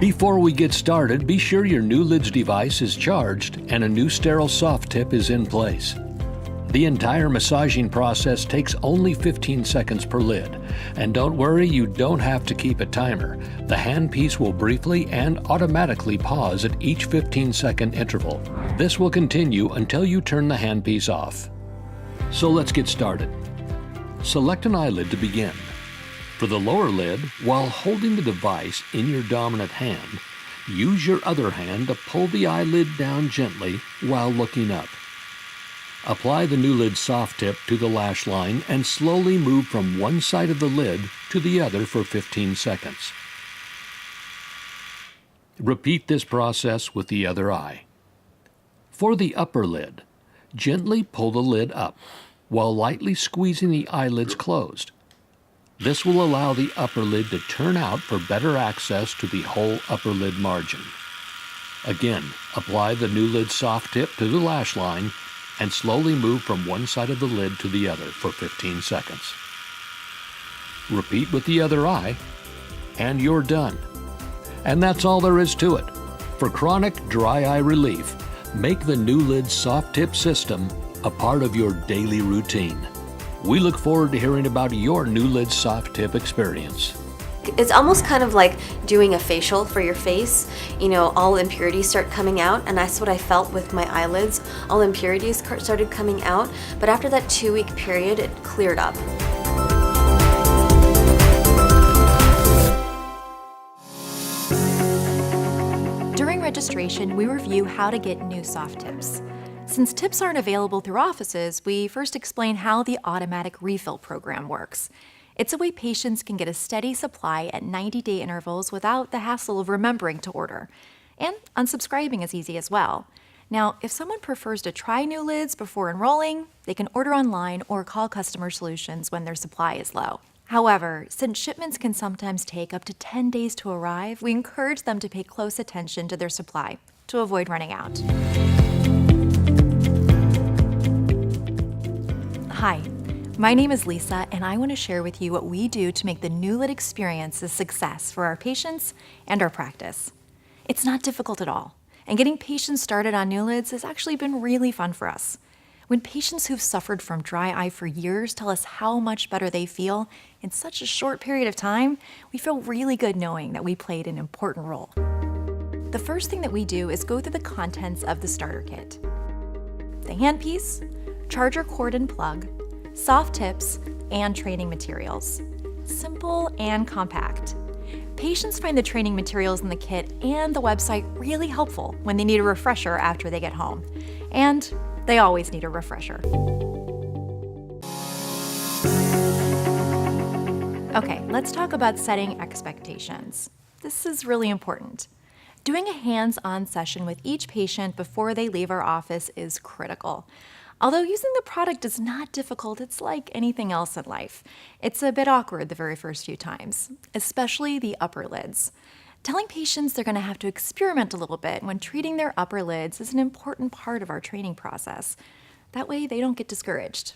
Before we get started, be sure your NuLids device is charged and a new sterile soft tip is in place. The entire massaging process takes only 15 seconds per lid. And don't worry, you don't have to keep a timer. The handpiece will briefly and automatically pause at each 15-second interval. This will continue until you turn the handpiece off. So let's get started. Select an eyelid to begin. For the lower lid, while holding the device in your dominant hand, use your other hand to pull the eyelid down gently while looking up. Apply the NuLids soft tip to the lash line and slowly move from one side of the lid to the other for 15 seconds. Repeat this process with the other eye. For the upper lid, gently pull the lid up while lightly squeezing the eyelids closed. This will allow the upper lid to turn out for better access to the whole upper lid margin. Again, apply the NuLids soft tip to the lash line and slowly move from one side of the lid to the other for 15 seconds. Repeat with the other eye, and you're done. And that's all there is to it. For chronic dry eye relief, make the NuLids soft tip system a part of your daily routine. We look forward to hearing about your NuLids soft tip experience. It's almost kind of like doing a facial for your face. You know, all impurities start coming out, and that's what I felt with my eyelids. All impurities started coming out, but after that 2-week period, it cleared up. During registration, we review how to get new soft tips. Since tips aren't available through offices, we first explain how the automatic refill program works. It's a way patients can get a steady supply at 90-day intervals without the hassle of remembering to order. And unsubscribing is easy as well. Now, if someone prefers to try NuLids before enrolling, they can order online or call customer solutions when their supply is low. However, since shipments can sometimes take up to 10 days to arrive, we encourage them to pay close attention to their supply to avoid running out. Hi. My name is Lisa, and I want to share with you what we do to make the NuLid experience a success for our patients and our practice. It's not difficult at all, and getting patients started on NuLids has actually been really fun for us. When patients who've suffered from dry eye for years tell us how much better they feel in such a short period of time, we feel really good knowing that we played an important role. The first thing that we do is go through the contents of the starter kit. The handpiece, charger cord and plug, soft tips, and training materials. Simple and compact. Patients find the training materials in the kit and the website really helpful when they need a refresher after they get home. And they always need a refresher. Okay, let's talk about setting expectations. This is really important. Doing a hands-on session with each patient before they leave our office is critical. Although using the product is not difficult, it's like anything else in life. It's a bit awkward the very first few times, especially the upper lids. Telling patients they're going to have to experiment a little bit when treating their upper lids is an important part of our training process. That way they don't get discouraged.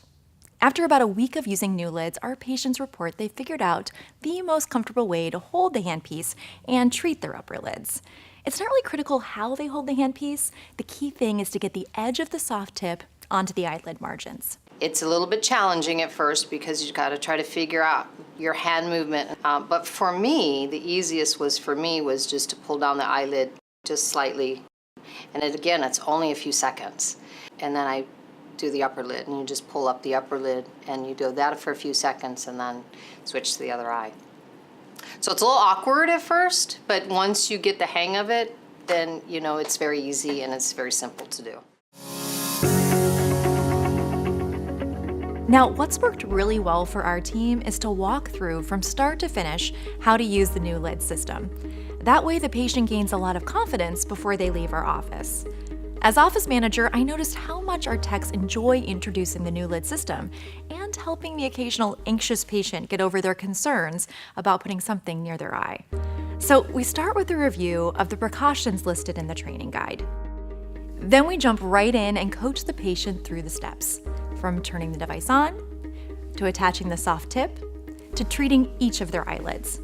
After about a week of using NuLids, our patients report they figured out the most comfortable way to hold the handpiece and treat their upper lids. It's not really critical how they hold the handpiece. The key thing is to get the edge of the soft tip onto the eyelid margins. It's a little bit challenging at first because you've got to try to figure out your hand movement. But for me, the easiest was just to pull down the eyelid just slightly. And again, it's only a few seconds. And then I do the upper lid, and you just pull up the upper lid, and you do that for a few seconds, and then switch to the other eye. So it's a little awkward at first, but once you get the hang of it, then you know it's very easy and it's very simple to do. Now, what's worked really well for our team is to walk through from start to finish how to use the NuLids system. That way the patient gains a lot of confidence before they leave our office. As office manager, I noticed how much our techs enjoy introducing the NuLids system and helping the occasional anxious patient get over their concerns about putting something near their eye. So we start with a review of the precautions listed in the training guide. Then we jump right in and coach the patient through the steps, from turning the device on, to attaching the soft tip, to treating each of their eyelids.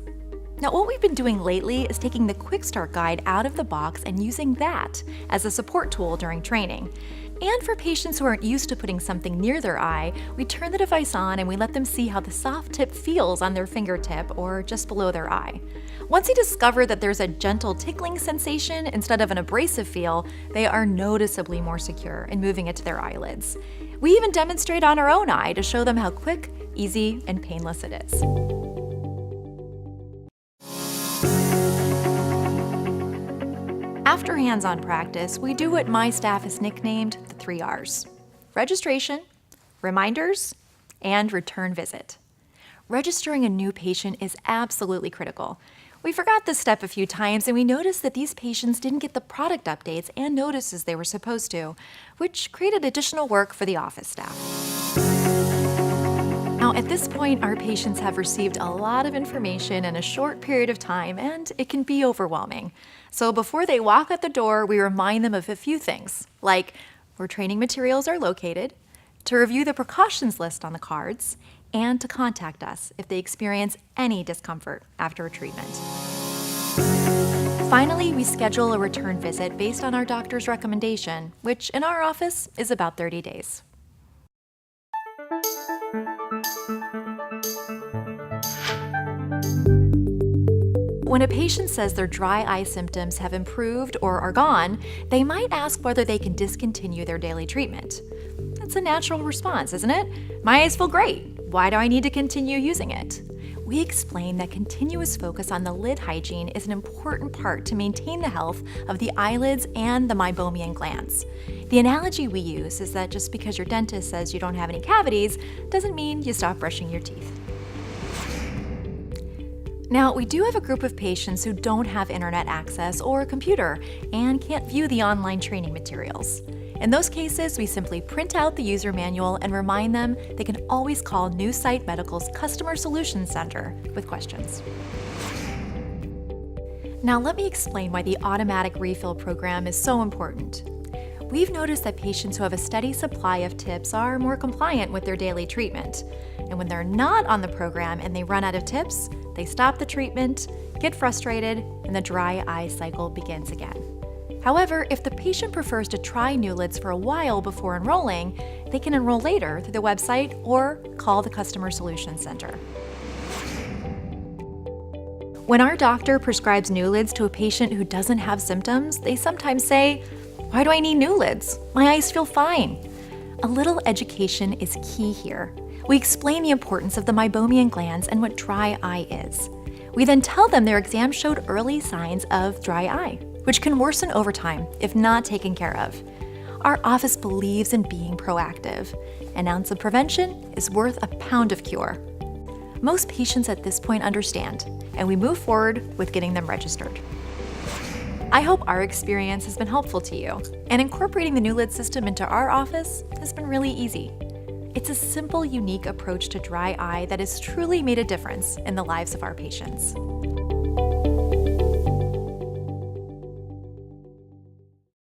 Now, what we've been doing lately is taking the Quick Start Guide out of the box and using that as a support tool during training. And for patients who aren't used to putting something near their eye, we turn the device on and we let them see how the soft tip feels on their fingertip or just below their eye. Once they discover that there's a gentle tickling sensation instead of an abrasive feel, they are noticeably more secure in moving it to their eyelids. We even demonstrate on our own eye to show them how quick, easy, and painless it is. After hands-on practice, we do what my staff has nicknamed the 3 R's: registration, reminders, and return visit. Registering a new patient is absolutely critical. We forgot this step a few times and we noticed that these patients didn't get the product updates and notices they were supposed to, which created additional work for the office staff. Now, at this point, our patients have received a lot of information in a short period of time, and it can be overwhelming. So before they walk out the door, we remind them of a few things, like where training materials are located, to review the precautions list on the cards, and to contact us if they experience any discomfort after a treatment. Finally, we schedule a return visit based on our doctor's recommendation, which in our office is about 30 days. When a patient says their dry eye symptoms have improved or are gone, they might ask whether they can discontinue their daily treatment. That's a natural response, isn't it? My eyes feel great. Why do I need to continue using it? We explain that continuous focus on the lid hygiene is an important part to maintain the health of the eyelids and the meibomian glands. The analogy we use is that just because your dentist says you don't have any cavities doesn't mean you stop brushing your teeth. Now, we do have a group of patients who don't have internet access or a computer and can't view the online training materials. In those cases, we simply print out the user manual and remind them they can always call New Sight Medical's Customer Solutions Center with questions. Now, let me explain why the automatic refill program is so important. We've noticed that patients who have a steady supply of tips are more compliant with their daily treatment. And when they're not on the program and they run out of tips, they stop the treatment, get frustrated, and the dry eye cycle begins again. However, if the patient prefers to try NuLids for a while before enrolling, they can enroll later through the website or call the Customer Solutions Center. When our doctor prescribes NuLids to a patient who doesn't have symptoms, they sometimes say, "Why do I need NuLids? My eyes feel fine." A little education is key here. We explain the importance of the meibomian glands and what dry eye is. We then tell them their exam showed early signs of dry eye, which can worsen over time if not taken care of. Our office believes in being proactive. An ounce of prevention is worth a pound of cure. Most patients at this point understand, and we move forward with getting them registered. I hope our experience has been helpful to you, and incorporating the NuLids system into our office has been really easy. It's a simple, unique approach to dry eye that has truly made a difference in the lives of our patients.